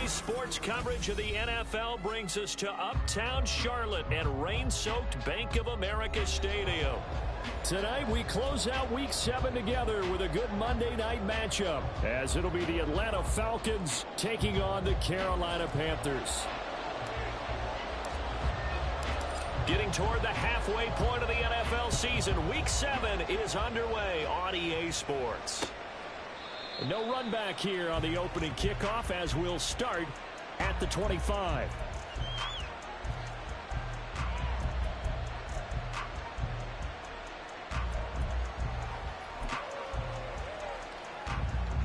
Today's sports coverage of the NFL brings us to uptown Charlotte and rain-soaked Bank of America Stadium. Tonight, we close out Week 7 together with a good Monday night matchup, as it'll be the Atlanta Falcons taking on the Carolina Panthers. Getting toward the halfway point of the NFL season, Week 7 is underway on EA Sports. No run back here on the opening kickoff, as we'll start at the 25.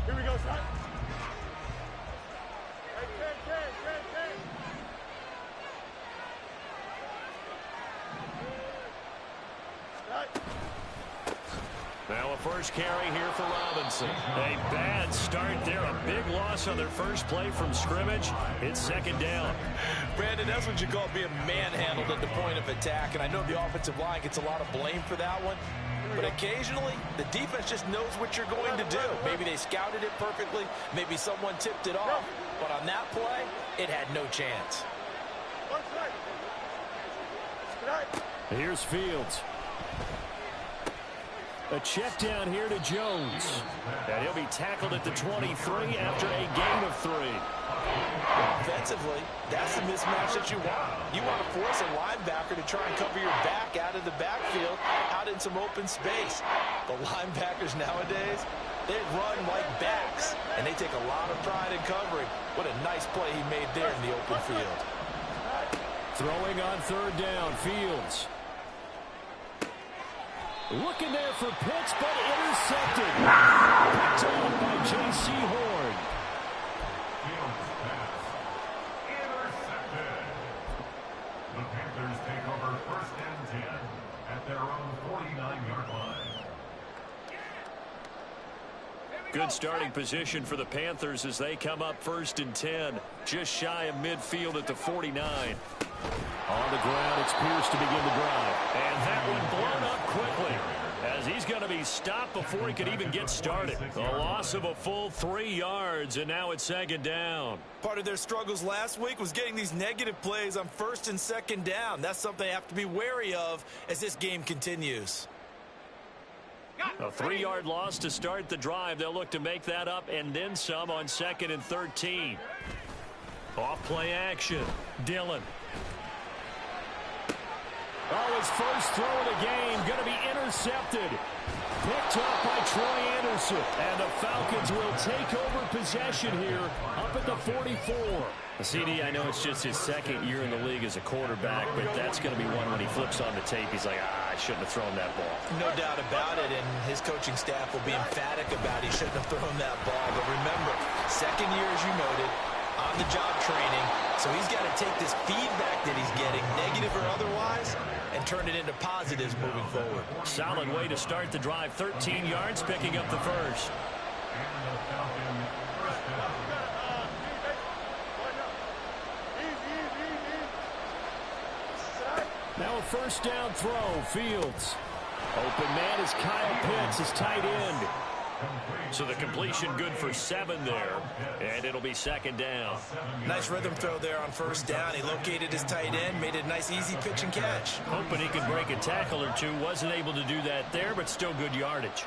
Here we go, son. Now a first carry here for Robinson. A bad start there. A big loss on their first play from scrimmage. It's second down. Brandon, that's what you call being manhandled at the point of attack. And I know the offensive line gets a lot of blame for that one. But occasionally, the defense just knows what you're going to do. Maybe they scouted it perfectly. Maybe someone tipped it off. But on that play, it had no chance. Here's Fields. A check down here to Jones. And he'll be tackled at the 23 after a gain of 3. Offensively, that's the mismatch that you want. You want to force a linebacker to try and cover your back out of the backfield, out in some open space. The linebackers nowadays, they run like backs, and they take a lot of pride in covering. What a nice play he made there in the open field. Throwing on third down, Fields. Looking there for Pitts, but intercepted. Picked off by J.C. Horn. Intercepted. The Panthers take over 1st and 10 at their own 49-yard line. Good starting position for the Panthers as they come up 1st and 10. Just shy of midfield at the 49. On the ground, it's Pierce to begin the drive. And that one blown up quickly, as he's going to be stopped before he could even get started. The loss of a full 3 yards, and now it's second down. Part of their struggles last week was getting these negative plays on 1st and 2nd down. That's something they have to be wary of as this game continues. A 3-yard loss to start the drive. They'll look to make that up and then some on 2nd and 13. Off play action. Dillon. Oh, his first throw of the game going to be intercepted. Picked up by Troy Anderson. And the Falcons will take over possession here up at the 44. CD, I know it's just his 2nd year in the league as a quarterback, but that's going to be one when he flips on the tape. He's like, I shouldn't have thrown that ball. No doubt about it, and his coaching staff will be emphatic about he shouldn't have thrown that ball. But remember, 2nd year, as you noted, on-the-job training, so he's got to take this feedback that he's getting, negative or otherwise, and turn it into positives moving forward. Solid way to start the drive. 13 yards, picking up the first. Now a first down throw. Fields. Open man is Kyle Pitts, his tight end. So the completion good for 7 there, and it'll be second down. Nice rhythm throw there on 1st down. He located his tight end, made it a nice easy pitch and catch. Hoping he could break a tackle or two. Wasn't able to do that there, but still good yardage.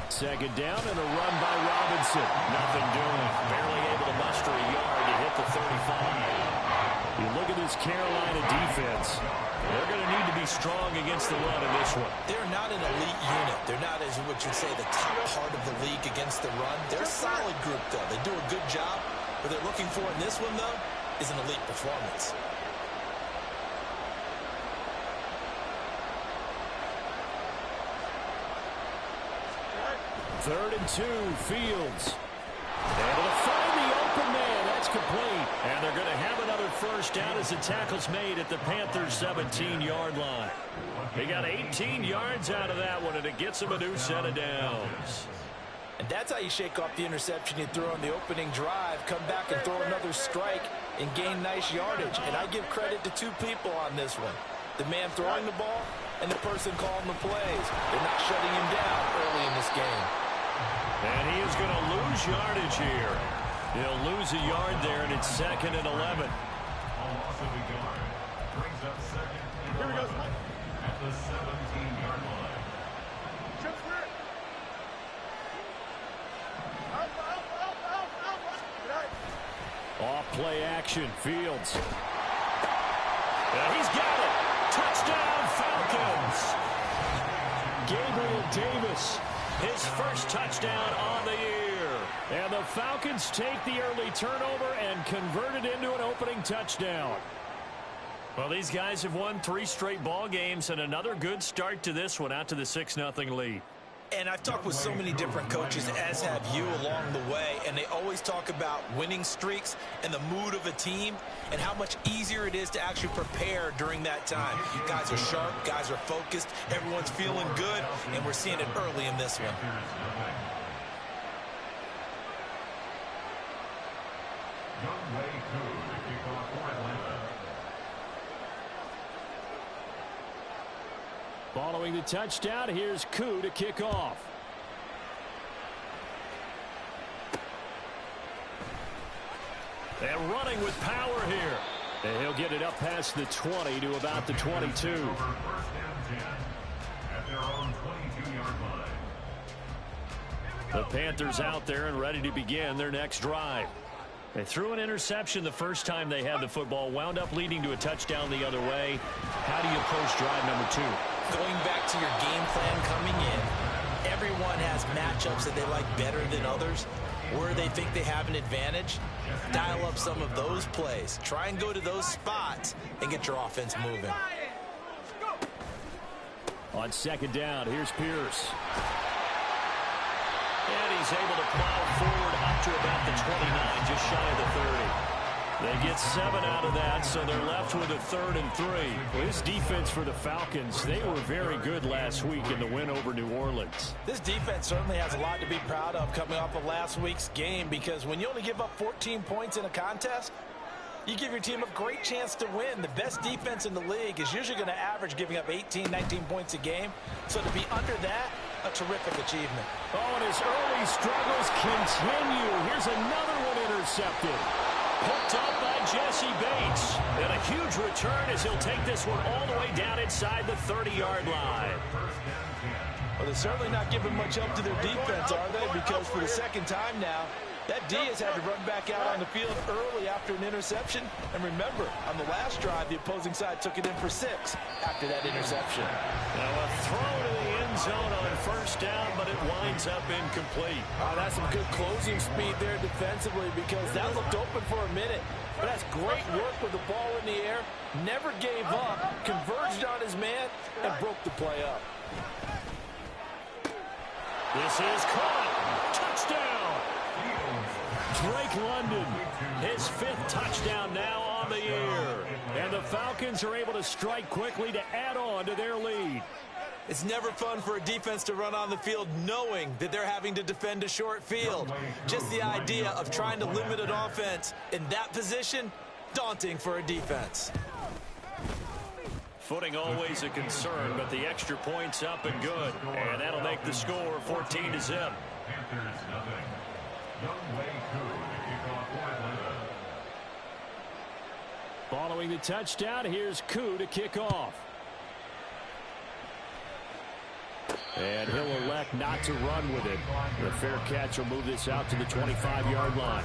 Second down and a run by Robinson. Nothing doing. Barely able to muster a yard to hit the 35. You look at this Carolina defense. They're going to need to be strong against the run in this one. They're not an elite unit. They're not, as what you'd say, the top part of the league against the run. They're a solid group, though. They do a good job. What they're looking for in this one, though, is an elite performance. Third and 2, Fields. Able to find the open man. That's complete. And they're going to have another first down as the tackle's made at the Panthers' 17-yard line. They got 18 yards out of that one, and it gets them a new set of downs. And that's how you shake off the interception you threw on the opening drive, come back and throw another strike and gain nice yardage. And I give credit to 2 people on this one. the man throwing the ball and the person calling the plays. They're not shutting him down early in this game. And he is going to lose yardage here. He'll lose a yard there, and it's 2nd and 11. A loss of a yard brings up 2nd and 11 at the 17-yard line. Off play action, Fields. And he's got it. Touchdown, Falcons. Gabriel Davis, his first touchdown on the year. And the Falcons take the early turnover and convert it into an opening touchdown. Well, these guys have won 3 straight ball games and another good start to this one out to the 6-0 lead. And I've talked with so many different coaches, as have you, along the way, and they always talk about winning streaks and the mood of a team and how much easier it is to actually prepare during that time. Guys are sharp, guys are focused, everyone's feeling good, and we're seeing it early in this one. Following the touchdown, here's Koo to kick off. And running with power here. And he'll get it up past the 20 to about the 22. The Panthers out there and ready to begin their next drive. They threw an interception the first time they had the football, wound up leading to a touchdown the other way. How do you approach drive number 2? Going back to your game plan coming in, everyone has matchups that they like better than others, where they think they have an advantage. Dial up some of those plays. Try and go to those spots and get your offense moving. On 2nd down, here's Pierce. And he's able to plow forward up to about the 29, just shy of the 30. They get 7 out of that, so they're left with a 3rd and 3. Well, this defense for the Falcons, they were very good last week in the win over New Orleans. This defense certainly has a lot to be proud of coming off of last week's game, because when you only give up 14 points in a contest, you give your team a great chance to win. The best defense in the league is usually going to average giving up 18, 19 points a game. So to be under that, a terrific achievement. Oh, and his early struggles continue. Here's another one intercepted. Hooked up by Jesse Bates. And a huge return as he'll take this one all the way down inside the 30-yard line. Well, they're certainly not giving much up to their defense, are they? Because for the second time now, that D has had to run back out on the field early after an interception. And remember, on the last drive, the opposing side took it in for 6 after that interception. Now a throw to the end zone on 1st down, but it winds up incomplete. That's some good closing speed there defensively, because that looked open for a minute. But that's great work with the ball in the air. Never gave up, converged on his man, and broke the play up. This is caught. Touchdown. Drake London, his 5th touchdown now on the year. And the Falcons are able to strike quickly to add on to their lead. It's never fun for a defense to run on the field knowing that they're having to defend a short field. Just the idea of trying to limit an offense in that position, daunting for a defense. Footing always a concern, but the extra point's up and good. And that'll make the score 14-0. Following the touchdown, here's Koo to kick off. And he'll elect not to run with it. The fair catch will move this out to the 25-yard line.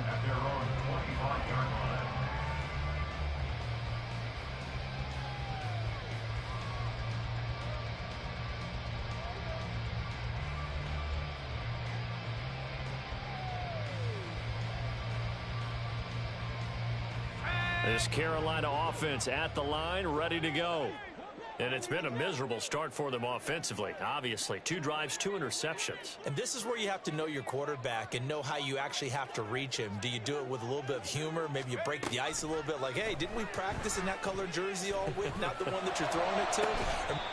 At their own 25-yard line. This Carolina offense at the line, ready to go. And it's been a miserable start for them offensively. Obviously, 2 drives, 2 interceptions. And this is where you have to know your quarterback and know how you actually have to reach him. Do you do it with a little bit of humor? Maybe you break the ice a little bit, like, hey, didn't we practice in that color jersey all week? Not the one that you're throwing it to.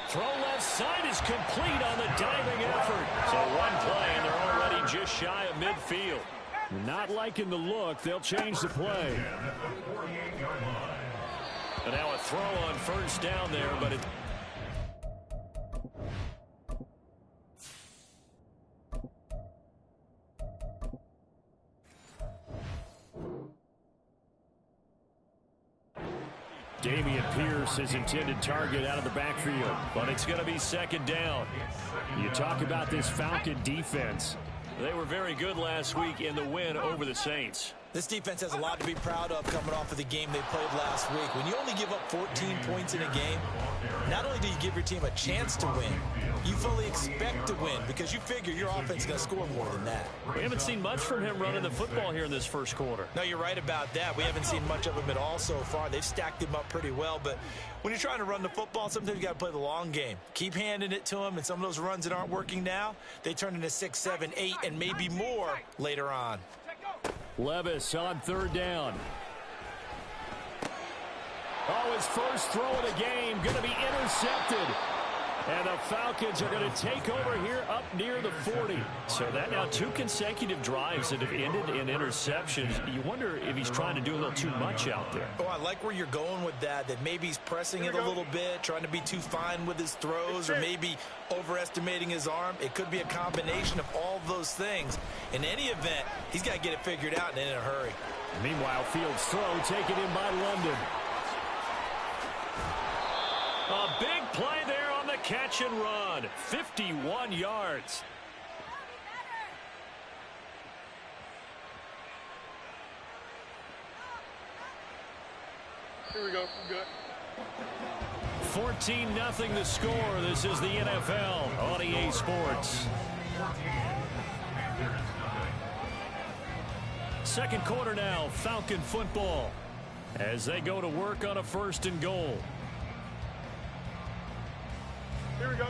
Throw left side is complete on the diving effort. So one play, and they're already just shy of midfield. Not liking the look. They'll change the play. And now a throw on first down there, but it... Dameon Pierce, his intended target out of the backfield. But it's going to be second down. You talk about this Falcon defense. They were very good last week in the win over the Saints. This defense has a lot to be proud of coming off of the game they played last week. When you only give up 14 points in a game, not only do you give your team a chance to win, you fully expect to win because you figure your offense is going to score more than that. We haven't seen much from him running the football here in this first quarter. No, you're right about that. We haven't seen much of him at all so far. They've stacked him up pretty well, but when you're trying to run the football, sometimes you got to play the long game. Keep handing it to him, and some of those runs that aren't working now, they turn into 6, 7, 8, and maybe more later on. Levis on third down. Oh, his first throw of the game going to be intercepted. And the Falcons are going to take over here up near the 40. So that now 2 consecutive drives that have ended in interceptions. You wonder if he's trying to do a little too much out there. Oh, I like where you're going with that maybe he's pressing it a little bit, trying to be too fine with his throws, or maybe overestimating his arm. It could be a combination of all of those things. In any event, he's got to get it figured out and in a hurry. Meanwhile, Fields' throw taken in by London. A big play there on the catch and run. 51 yards. Here we go. We're good. 14-0 the score. This is the NFL on EA Sports. Second quarter now, Falcon football, as they go to work on a 1st and goal. Here we go.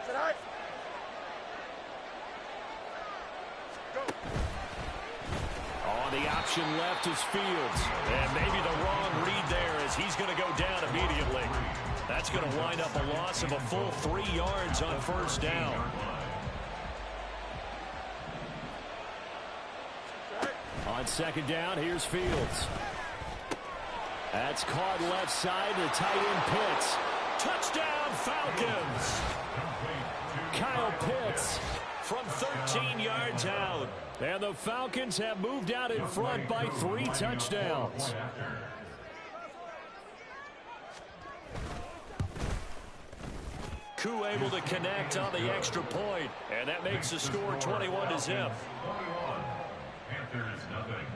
Sit high. Go. Oh, the option left is Fields. And maybe the wrong read there, as he's going to go down immediately. That's going to wind up a loss of a full 3 yards on first down. On second down, here's Fields. That's caught left side to tight end Pitts. Touchdown, Falcons! Kyle Pitts from 13 yards out. And the Falcons have moved out in front by 3 touchdowns. Koo able to connect on the extra point, and that makes the score 21-0. Panthers nothing.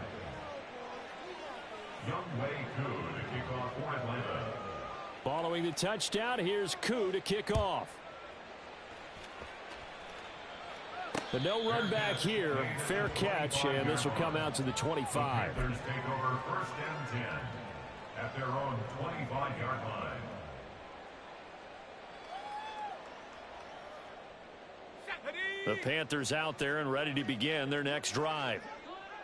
Youngway Koo to kick off for Atlanta. Following the touchdown, here's Koo to kick off. But no run back here. Fair catch, and this will come out to the 25. Panthers take over 1st and 10 at their own 25-yard line. The Panthers out there and ready to begin their next drive.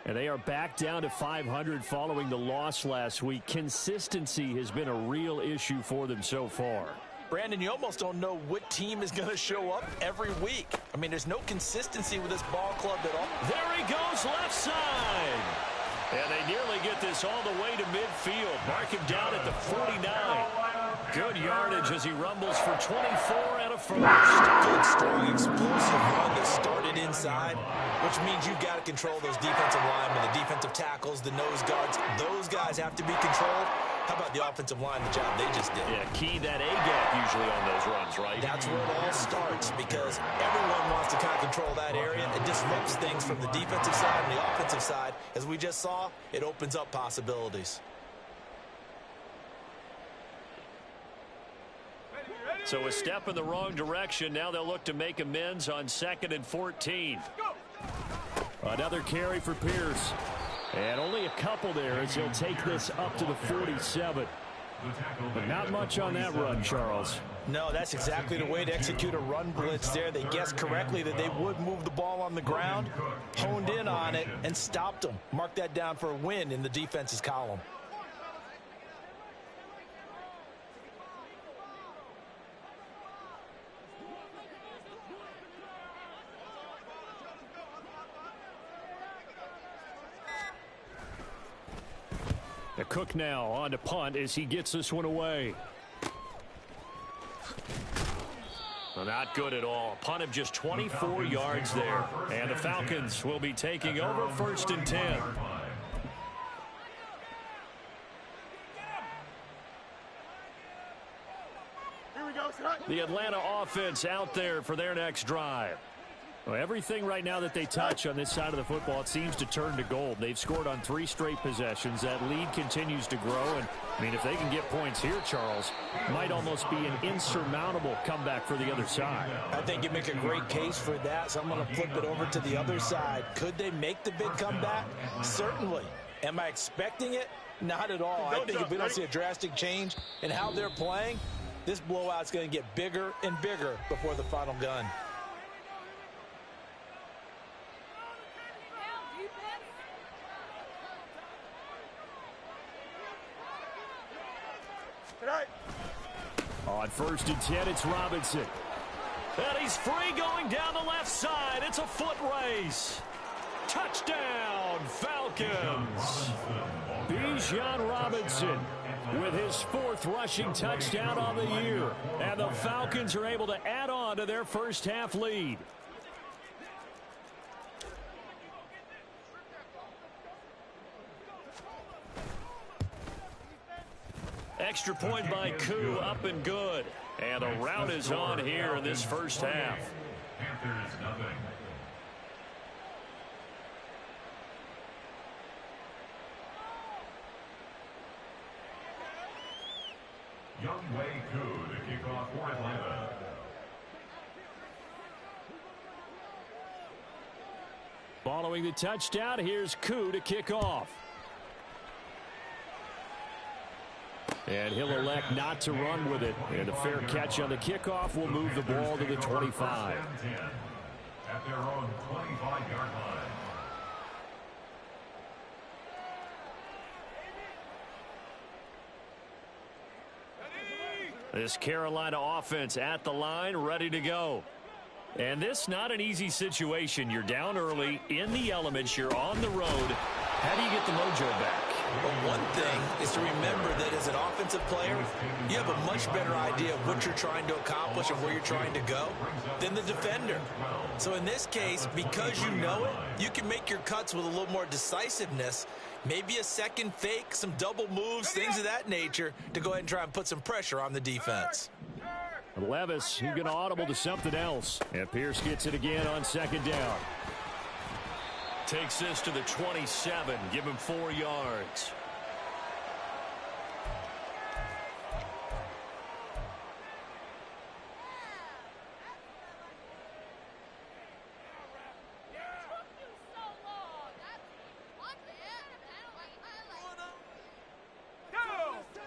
And they are back down to 500 following the loss last week. Consistency has been a real issue for them so far. Brandon, you almost don't know what team is going to show up every week. I mean, there's no consistency with this ball club at all. There he goes, left side. And they nearly get this all the way to midfield. Mark him down at the 49. Good yardage as he rumbles for 24 and a first. Good, strong, explosive run that started inside, which means you've got to control those defensive linemen, the defensive tackles, the nose guards. Those guys have to be controlled. How about the offensive line, the job they just did? Yeah, key that A-gap usually on those runs, right? That's where it all starts, because everyone wants to kind of control that area. It disrupts things from the defensive side and the offensive side. As we just saw, it opens up possibilities. So a step in the wrong direction. Now they'll look to make amends on 2nd and 14. Another carry for Pierce. And only a couple there as he'll take this up to the 47. But not much on that run, Charles. No, that's exactly the way to execute a run blitz there. They guessed correctly that they would move the ball on the ground, honed in on it, and stopped them. Mark that down for a win in the defense's column. The Cook now on to punt as he gets this one away. Well, not good at all. A punt of just 24 yards there. And the Falcons will be taking over 1st and 10. Here we go, son. The Atlanta offense out there for their next drive. Well, everything right now that they touch on this side of the football, it seems to turn to gold. They've scored on 3 straight possessions. That lead continues to grow. And, I mean, if they can get points here, Charles, might almost be an insurmountable comeback for the other side. I think you make a great case for that, so I'm going to flip it over to the other side. Could they make the big comeback? Certainly. Am I expecting it? Not at all. I think if we don't see a drastic change in how they're playing, this blowout's going to get bigger and bigger before the final gun. On 1st and 10, it's Robinson. And he's free going down the left side. It's a foot race. Touchdown, Falcons. Bijan Robinson with his 4th rushing touchdown on the year. And the Falcons are able to add on to their first half lead. Extra point by Koo, up and good. And a rout is on here in this first half. Panthers nothing. Young Wei Koo to kick off for Atlanta. Following the touchdown, here's Koo to kick off. And he'll elect not to run with it. And a fair catch on the kickoff will move the ball to the 25. At their own 25-yard line. This Carolina offense at the line, ready to go. And this not an easy situation. You're down early, in the elements, you're on the road. How do you get the mojo back? Well, one thing is to remember that as an offensive player, you have a much better idea of what you're trying to accomplish and where you're trying to go than the defender. So in this case, because you know it, you can make your cuts with a little more decisiveness, maybe a second fake, some double moves, things of that nature, to go ahead and try and put some pressure on the defense. Levis, he's going to audible to something else. And Pierce gets it again on 2nd down. Takes this to the 27. Give him 4 yards.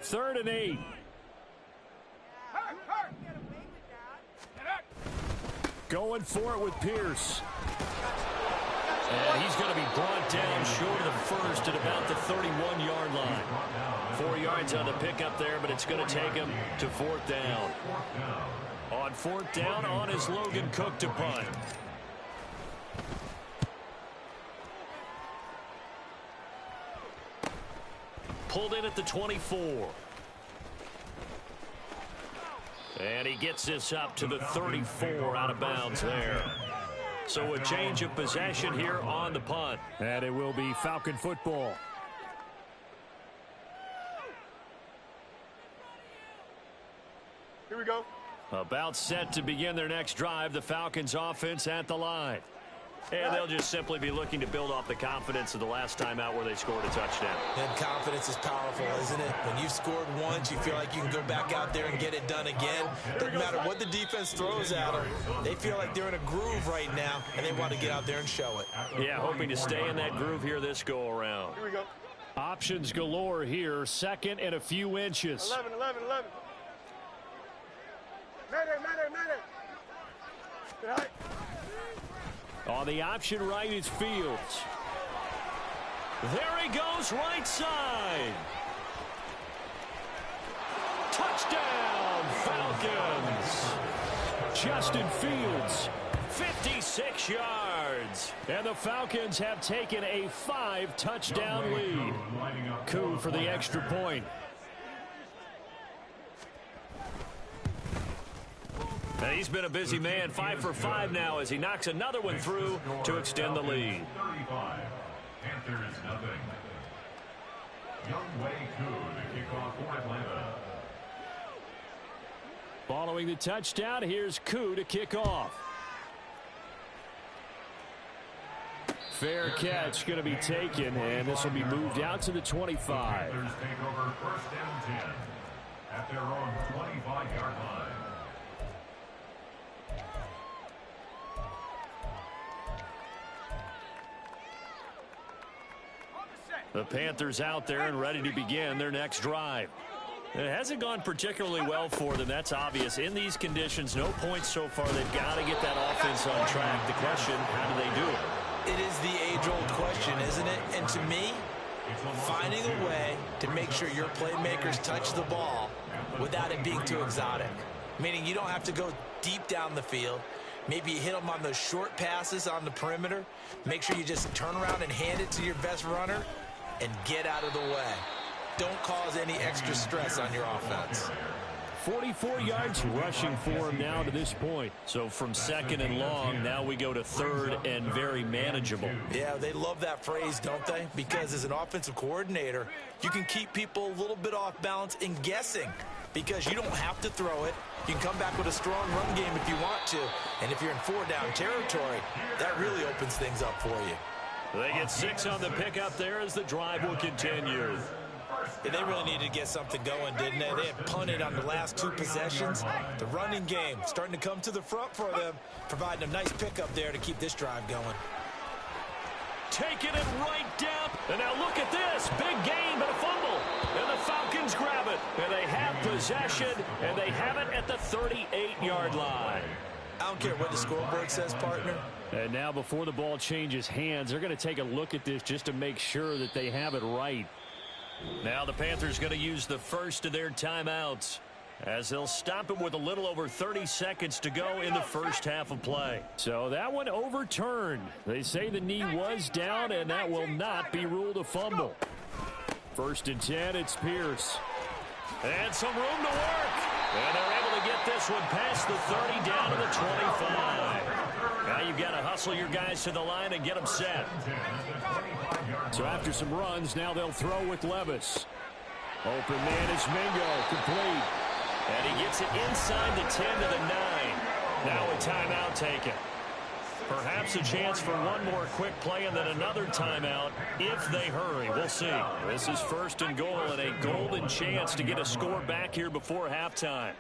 Third and 8. Going for it with Pierce. And he's going to be brought down short of the first at about the 31-yard line. 4 yards on the pickup there, but it's going to take him to 4th down. On 4th down, on is Logan Cook to punt. Pulled in at the 24. And he gets this up to the 34 out of bounds there. So a change of possession here on the punt. And it will be Falcon football. Here we go. About set to begin their next drive. The Falcons offense at the line. And they'll just simply be looking to build off the confidence of the last time out where they scored a touchdown. And confidence is powerful, isn't it? When you've scored once, you feel like you can go back out there and get it done again. Doesn't matter what the defense throws at them. They feel like they're in a groove right now, and they want to get out there and show it. Yeah, hoping to stay in that groove here this go-around. Here we go. Options galore here. 2nd and a few inches. 11. Mayday. Good height. On the option right is Fields. There he goes, right side. Touchdown, Falcons. Justin Fields, 56 yards. And the Falcons have taken a 5-touchdown lead. Koo for the extra point. And he's been a busy man, 5 for 5 now as he knocks another one through to extend the lead. 35. Panthers nothing. Young Wei Koo to kick off for Atlanta. Following the touchdown, here's Koo to kick off. Fair catch going to be taken, and this will be moved out to the 25. Panthers take over 1st and 10 at their own 25-yard line. The Panthers out there and ready to begin their next drive. It hasn't gone particularly well for them. That's obvious. In these conditions, no points so far. They've got to get that offense on track. The question, how do they do it? It is the age-old question, isn't it? And to me, finding a way to make sure your playmakers touch the ball without it being too exotic. Meaning you don't have to go deep down the field. Maybe you hit them on those short passes on the perimeter. Make sure you just turn around and hand it to your best runner and get out of the way. Don't cause any extra stress on your offense. 44 yards rushing for him now to this point. So from 2nd and long, now we go to 3rd and very manageable. Yeah, they love that phrase, don't they? Because as an offensive coordinator, you can keep people a little bit off balance and guessing because you don't have to throw it. You can come back with a strong run game if you want to. And if you're in 4-down territory, that really opens things up for you. They get 6 on the pickup there as the drive will continue. Yeah, they really needed to get something going, didn't they? They had punted on the last 2 possessions. The running game starting to come to the front for them, providing a nice pickup there to keep this drive going. Taking it right down. And now look at this. Big gain, but a fumble. And the Falcons grab it. And they have possession, and they have it at the 38-yard line. I don't care what the scoreboard says, partner. And now before the ball changes hands, they're going to take a look at this just to make sure that they have it right. Now the Panthers going to use the first of their timeouts as they'll stop it with a little over 30 seconds to go in the first half of play. So that one overturned. They say the knee was down, and that will not be ruled a fumble. 1st and 10, it's Pierce. And some room to work. And they're able to get this one past the 30 down to the 25. Now you've got to hustle your guys to the line and get them set. So after some runs, now they'll throw with Levis. Open man is Mingo, complete. And he gets it inside the 10 to the 9. Now a timeout taken. Perhaps a chance for one more quick play and then another timeout if they hurry. We'll see. This is 1st and goal and a golden chance to get a score back here before halftime.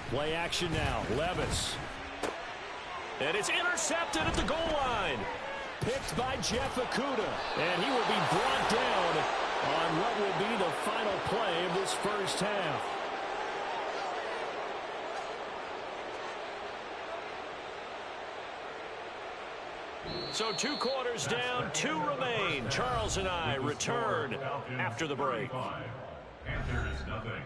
Play action now. Levis. And it's intercepted at the goal line. Picked by Jeff Okudah. And he will be brought down on what will be the final play of this first half. So 2 quarters down, 2 remain. Charles and I return after the break. Panthers nothing.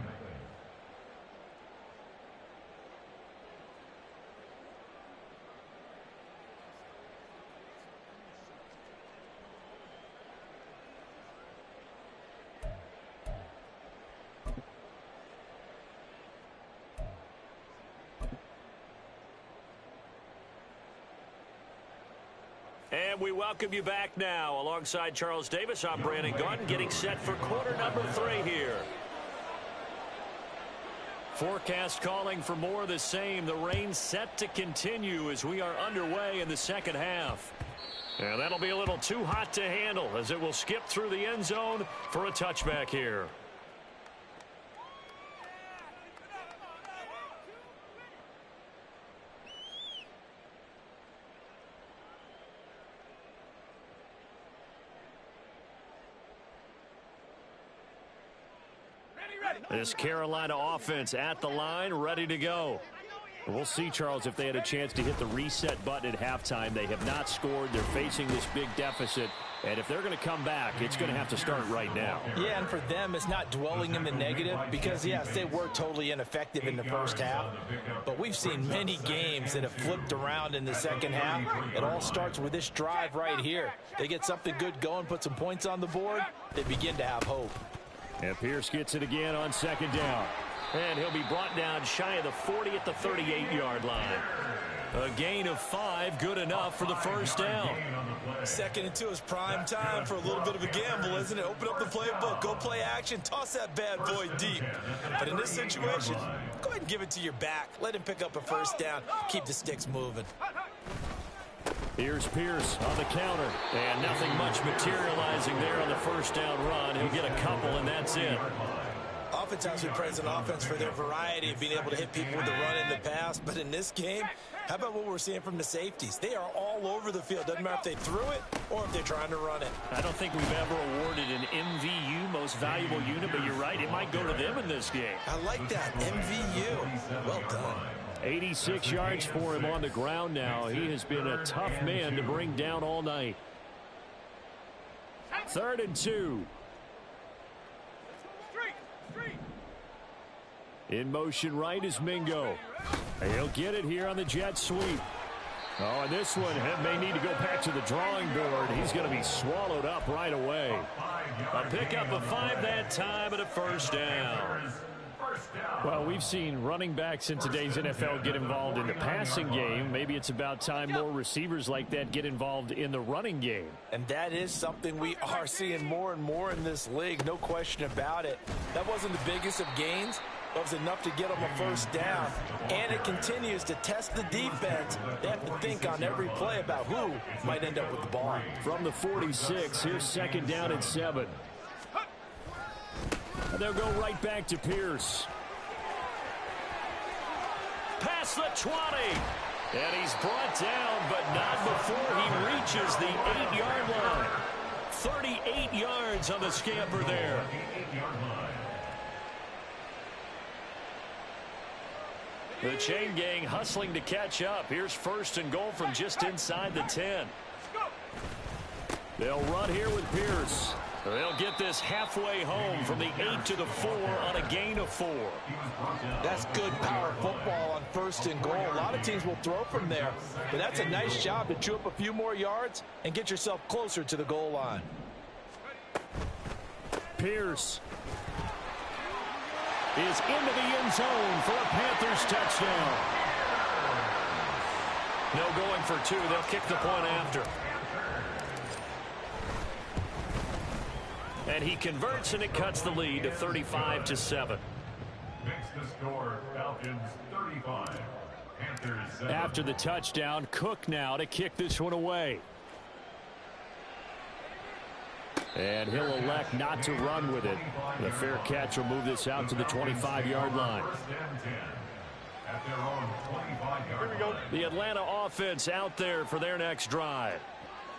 And we welcome you back now. Alongside Charles Davis, I'm Brandon Gaudin, getting set for quarter number 3 here. Forecast calling for more of the same. The rain set to continue as we are underway in the second half. And that'll be a little too hot to handle as it will skip through the end zone for a touchback here. This Carolina offense at the line, ready to go. We'll see, Charles, if they had a chance to hit the reset button at halftime. They have not scored. They're facing this big deficit. And if they're going to come back, it's going to have to start right now. Yeah, and for them, it's not dwelling in the negative because, yes, they were totally ineffective in the first half. But we've seen many games that have flipped around in the second half. It all starts with this drive right here. They get something good going, put some points on the board, they begin to have hope. And Pierce gets it again on second down. And he'll be brought down shy of the 40 at the 38-yard line. A gain of 5, good enough for the first down. 2nd and 2 is prime time for a little bit of a gamble, isn't it? Open up the playbook, go play action, toss that bad boy deep. But in this situation, go ahead and give it to your back. Let him pick up a first down. Keep the sticks moving. Here's Pierce on the counter. And nothing much materializing there on the first down run. He'll get a couple, and that's it. Oftentimes we praise an offense for their variety of being able to hit people with the run in the past. But in this game, how about what we're seeing from the safeties? They are all over the field. Doesn't matter if they threw it or if they're trying to run it. I don't think we've ever awarded an MVU, most valuable unit, but you're right. It might go to them in this game. I like that. MVU. Well done. 86 yards for him on the ground now. He has been a tough man to bring down all night. 3rd and 2. In motion right is Mingo. He'll get it here on the jet sweep. Oh, and this one may need to go back to the drawing board. He's going to be swallowed up right away. A pickup of 5 that time and a first down. Well, we've seen running backs in today's NFL get involved in the passing game. Maybe it's about time more receivers like that get involved in the running game. And that is something we are seeing more and more in this league, no question about it. That wasn't the biggest of gains. That was enough to get them a first down. And it continues to test the defense. They have to think on every play about who might end up with the ball. From the 46, here's 2nd down and 7. And they'll go right back to Pierce. Past the 20. And he's brought down, but not before he reaches the 8-yard line. 38 yards on the scamper there. The chain gang hustling to catch up. Here's 1st and goal from just inside the 10. They'll run here with Pierce. They'll get this halfway home from the 8 to the 4 on a gain of 4. That's good power football on 1st and goal. A lot of teams will throw from there, but that's a nice job to chew up a few more yards and get yourself closer to the goal line. Pierce is into the end zone for a Panthers touchdown. No going for 2. They'll kick the point after. And he converts, and it cuts the lead to 35-7. Makes the score Falcons 35. Panthers 7. After the touchdown, Cook now to kick this one away. And he'll elect not to run with it. The fair catch will move this out to the 25-yard line. At their own 25-yard line. The Atlanta offense out there for their next drive.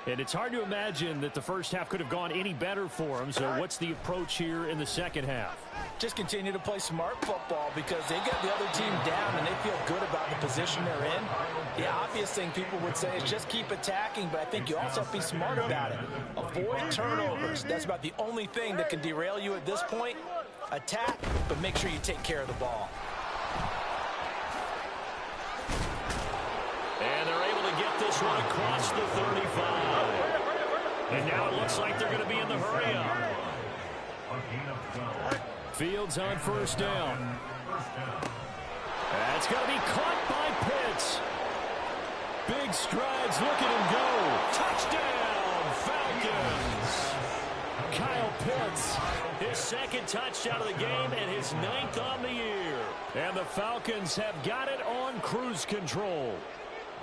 And it's hard to imagine that the first half could have gone any better for them. So what's the approach here in the second half? Just continue to play smart football because they got the other team down and they feel good about the position they're in. The obvious thing people would say is just keep attacking, but I think you also have to be smart about it. Avoid turnovers. That's about the only thing that can derail you at this point. Attack, but make sure you take care of the ball. And they're able to get this one across the 35. And now it looks like they're going to be in the hurry-up. Fields on 1st down. That's going to be caught by Pitts. Big strides. Look at him go. Touchdown, Falcons. Kyle Pitts, his 2nd touchdown of the game and his 9th on the year. And the Falcons have got it on cruise control.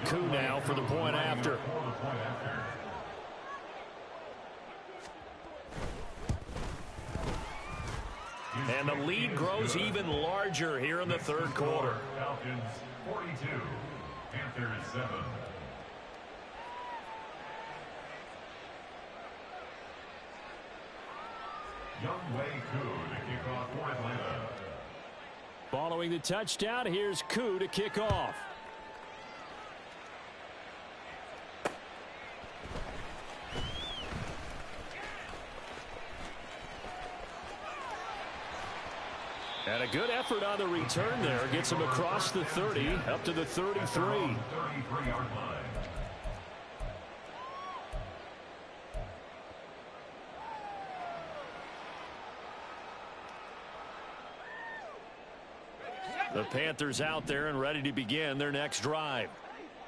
Coup now for the point after. And the lead grows even larger here in the 3rd quarter. Falcons 42, Panthers 7. Young Wei Koo to kick off for Atlanta. Following the touchdown, here's Koo to kick off. And a good effort on the return there. Gets him across the 30, up to the 33. 33-yard line. The Panthers out there and ready to begin their next drive.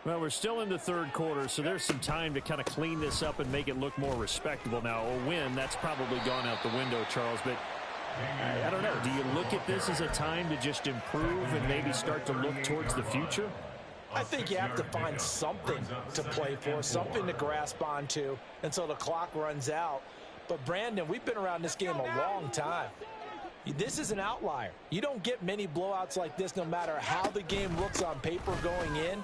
Well, we're still in the third quarter, so there's some time to kind of clean this up and make it look more respectable. Now, a win, that's probably gone out the window, Charles, but I don't know. Do you look at this as a time to just improve and maybe start to look towards the future? I think you have to find something to play for, something to grasp onto until the clock runs out. But, Brandon, we've been around this game a long time. This is an outlier. You don't get many blowouts like this no matter how the game looks on paper going in.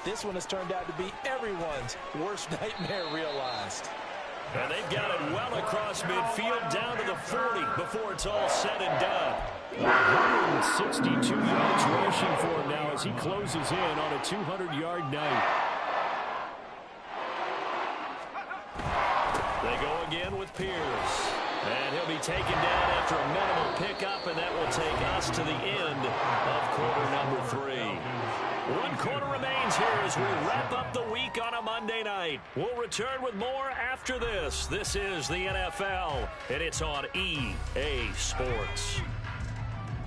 This one has turned out to be everyone's worst nightmare realized. And they've got it well across midfield down to the 40 before it's all said and done. 162 yards rushing for him now as he closes in on a 200-yard night. They go again with Pierce. And he'll be taken down after a minimal pickup, and that will take us to the end of quarter number 3. 1 quarter remains here as we wrap up the week on a Monday night. We'll return with more after this. This is the NFL, and it's on EA Sports.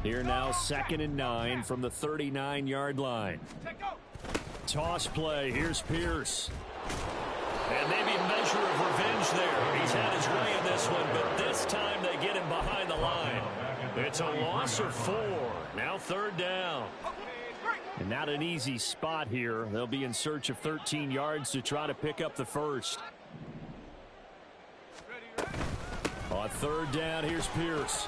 Here now, 2nd and 9 from the 39-yard line. Toss play. Here's Pierce. And maybe a measure of revenge there. He's had his way in this one, but this time they get him behind the line. It's a loss of 4. Now 3rd down. And not an easy spot here. They'll be in search of 13 yards to try to pick up the first. On 3rd down, here's Pierce.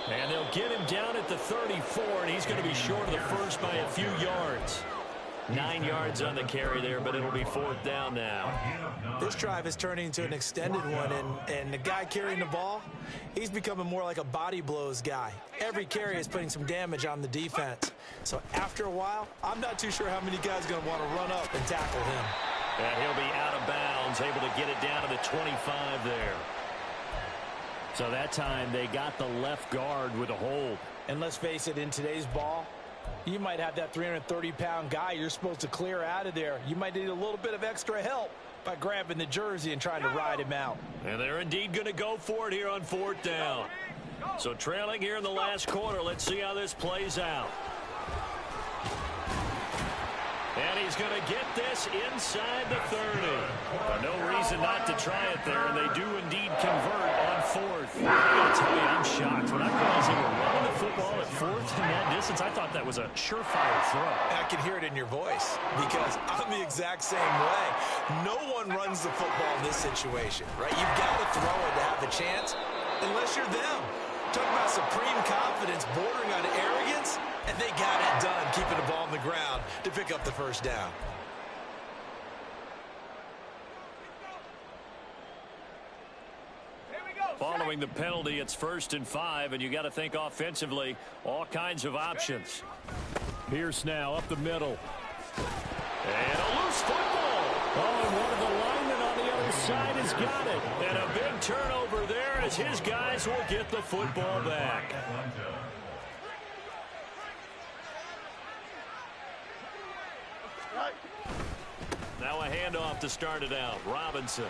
And they'll get him down at the 34, and he's going to be short of the first by a few yards. 9 yards on the carry there, but it'll be 4th down now. This drive is turning into an extended one, and the guy carrying the ball, he's becoming more like a body blows guy. Every carry is putting some damage on the defense. So after a while, I'm not too sure how many guys are going to want to run up and tackle him. And he'll be out of bounds, able to get it down to the 25 there. So that time they got the left guard with a hold. And let's face it, in today's ball, you might have that 330-pound guy you're supposed to clear out of there. You might need a little bit of extra help by grabbing the jersey and trying to ride him out. And they're indeed going to go for it here on 4th down. So trailing here in the last quarter. Let's see how this plays out. And he's going to get this inside the 30. No reason not to try it there, and they do indeed convert on 4th. I got to tell you, I'm shocked. When I realized they were running the football at 4th in that distance, I thought that was a surefire throw. I can hear it in your voice because I'm the exact same way. No one runs the football in this situation, right? You've got to throw it to have a chance unless you're them. Talk about supreme confidence bordering on arrogance, and they got it done, keeping the ball on the ground to pick up the first down. Following the penalty, it's 1st and 5, and you got to think offensively, all kinds of options. Pierce now up the middle. And a loose football. Oh, and one of the linemen on the other side has got it. And a big turnover there as his guys will get the football back. Now a handoff to start it out. Robinson.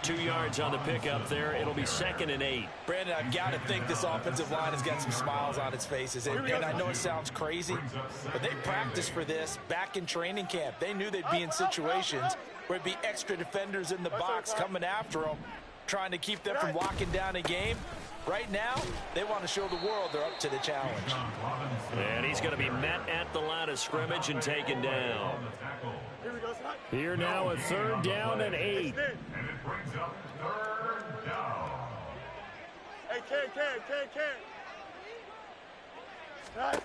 2 yards on the pickup there. It'll be 2nd and 8. Brandon, I've got to think this offensive line has got some smiles on its faces. And I know it sounds crazy, but they practiced for this back in training camp. They knew they'd be in situations where it'd be extra defenders in the box coming after them, trying to keep them from locking down a game. Right now, they want to show the world they're up to the challenge. And he's going to be met at the line of scrimmage and taken down. Here now a 3rd down and 8. And it brings up 3rd down. Hey, Ken.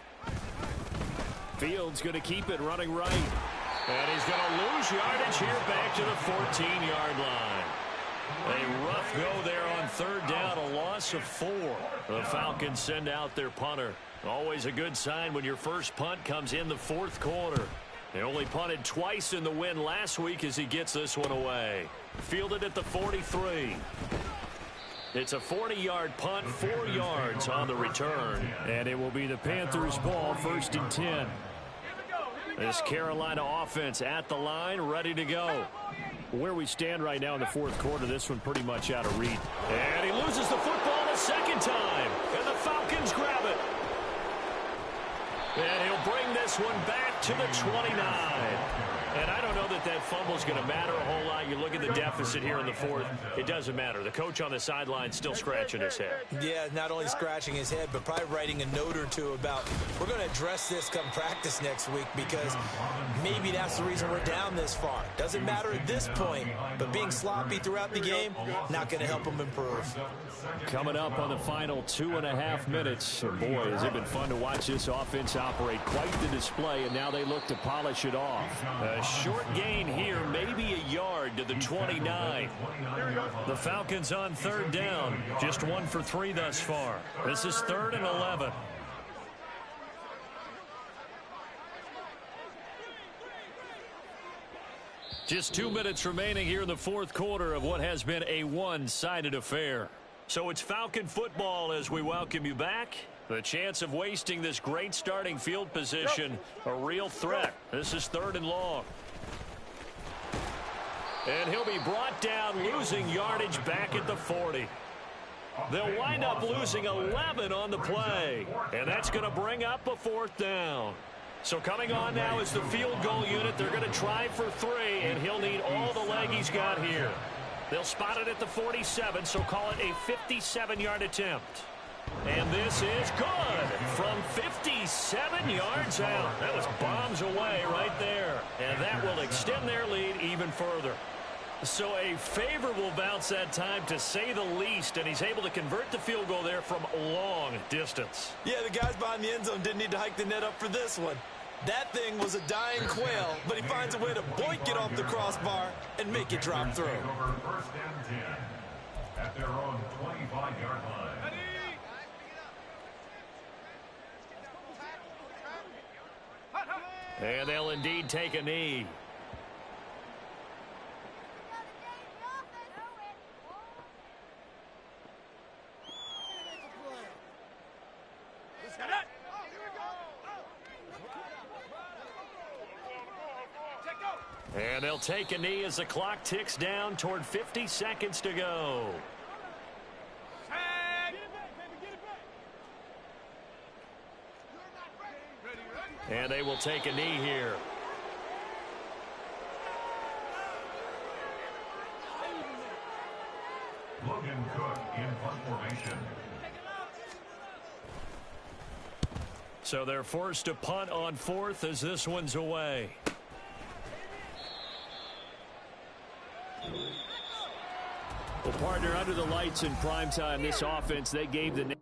Fields going to keep it running right. And he's going to lose yardage here back to the 14-yard line. A rough go there on third down, a loss of 4. The Falcons send out their punter. Always a good sign when your first punt comes in the fourth quarter. They only punted twice in the win last week as he gets this one away. Fielded at the 43. It's a 40-yard punt, 4 yards on the return. And it will be the Panthers' ball, 1st and 10. This Carolina offense at the line, ready to go. Where we stand right now in the fourth quarter, this one pretty much out of reach. And he loses the football a second time. And the Falcons grab it. And he'll bring this one back to the 29. And I don't know that that fumble is going to matter a whole lot. You look at the deficit here in the fourth. It doesn't matter. The coach on the sideline still scratching his head. Yeah, not only scratching his head, but probably writing a note or two about we're going to address this come practice next week because maybe that's the reason we're down this far. Doesn't matter at this point, but being sloppy throughout the game, not going to help him improve. Coming up on the final 2.5 minutes. And boy, has it been fun to watch this offense operate. Quite the display, and now they look to polish it off. A short gain here, maybe a yard to the 29. The Falcons on third down. Just 1 for 3 thus far. This is 3rd and 11. Just 2 minutes remaining here in the fourth quarter of what has been a one-sided affair. So it's Falcon football as we welcome you back. The chance of wasting this great starting field position, a real threat. This is 3rd and long. And he'll be brought down, losing yardage back at the 40. They'll wind up losing 11 on the play. And that's going to bring up a 4th down. So coming on now is the field goal unit. They're going to try for 3, and he'll need all the leg he's got here. They'll spot it at the 47, so call it a 57-yard attempt. And this is good from 57 yards out. That was bombs away right there. And that will extend their lead even further. So a favorable bounce that time, to say the least, and he's able to convert the field goal there from long distance. Yeah, the guys behind the end zone didn't need to hike the net up for this one. That thing was a dying quail, but he finds a way to boink it off the crossbar and make it drop through. 1st and 10 at their own 25-yard line. And they'll indeed take a knee. And they'll take a knee as the clock ticks down toward 50 seconds to go. And they will take a knee here. Logan Cook in punt formation. So they're forced to punt on 4th as this one's away. Well, partner, under the lights in primetime, this offense, they gave the